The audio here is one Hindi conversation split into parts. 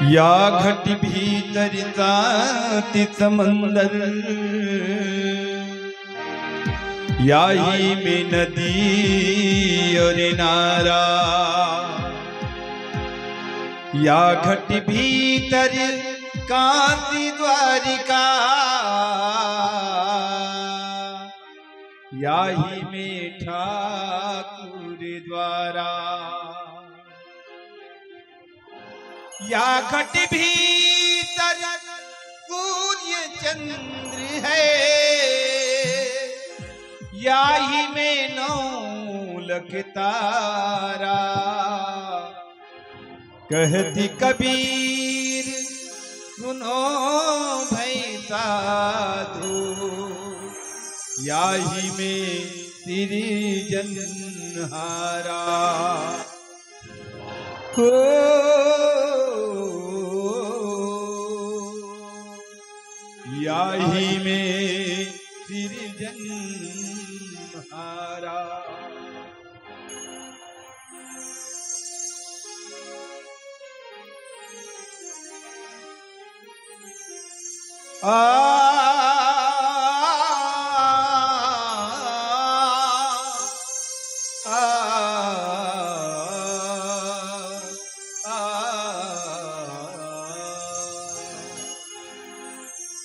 या घट भीतर ताति समंदर, या ही में नदी और नारा। या घट भीतर कांति द्वारिका, या ही में ठाकुर द्वारा। या घट भीतर सूर्य चंद्र है, या ही में नौलख तारा। कहती कबीर सुनो भई साधु, या ही में सृजनहारा। या ही में सृजनहारा।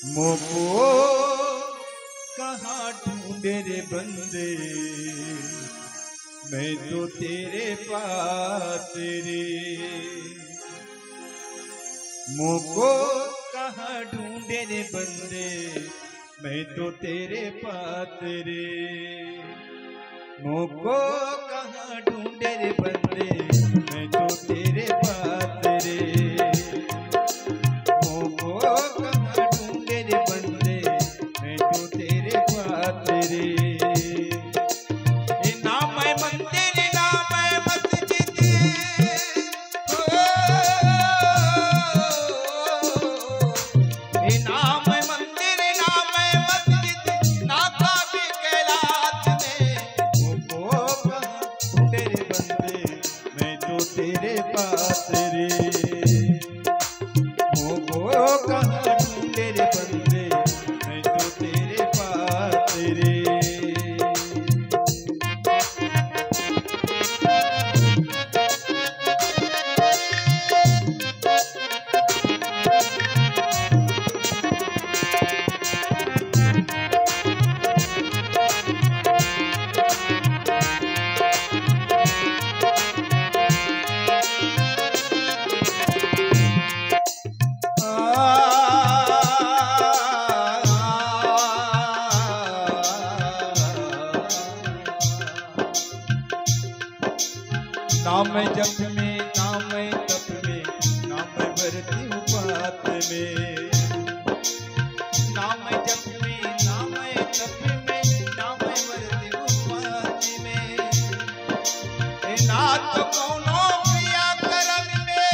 मोको कहाँ ढूंढे रे बंदे, मैं तो तेरे पास रे। मोको कहाँ ढूंढे रे बंदे, मैं तो तेरे पास रे। मोको कहाँ ढूंढे रे बंदे, मैं तो तेरे पास रे। मोको कहाँ ढूंढे रे बंदे, मैं तो तेरे पास रे। ना मैं मंदिर ना मैं मस्जिद, ना मैं मंदिर ना मैं मस्जिद, ना काबे कैलाश में। मोको कहाँ ढूंढे रे बंदे, मैं तो तेरे पास रे। मोको कहाँ ढूंढे रे बंदे, मैं तो तेरे पास रे। नाम जप में, नाम तप में, नाम भरती उपात में। नाम जप में, नाम तप में, नाम भरती उपात में। ना तो कौनो क्रिया कर्म में,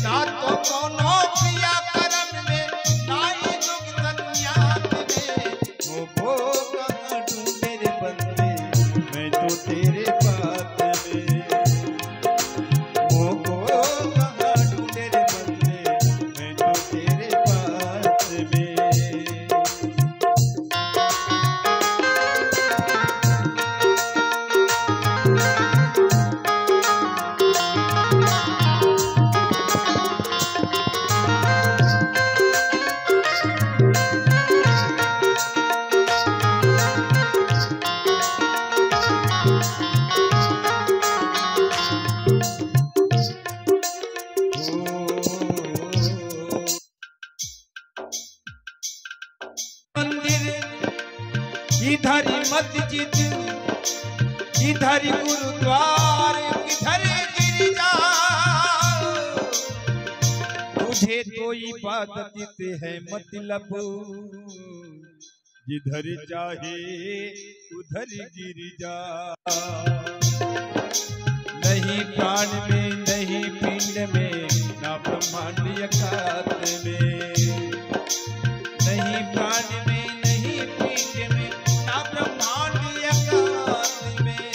ना तो कौनो क्रिया कर्म में, ना ही दुख संन्यास में। मोको कहाँ ढूंढे रे बंदे, मैं तो तेरे पास रे। मोको कहाँ ढूंढे रे बंदे, मैं तो तेरे पास रे। इधर मस्जिद, इधर गुरुद्वार, इधर गिरजा। तुझे तो इबादत से है मतलब, जिधर चाहे उधर गिर जा। नहीं प्राण में, नहीं पिंड में, ना ब्रह्मांड आकाश में। नहीं प्राण में, नहीं पिंड में, ना ब्रह्मांड आकाश में।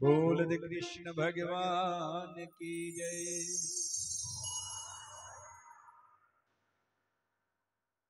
बोल दे कृष्ण भगवान की जय।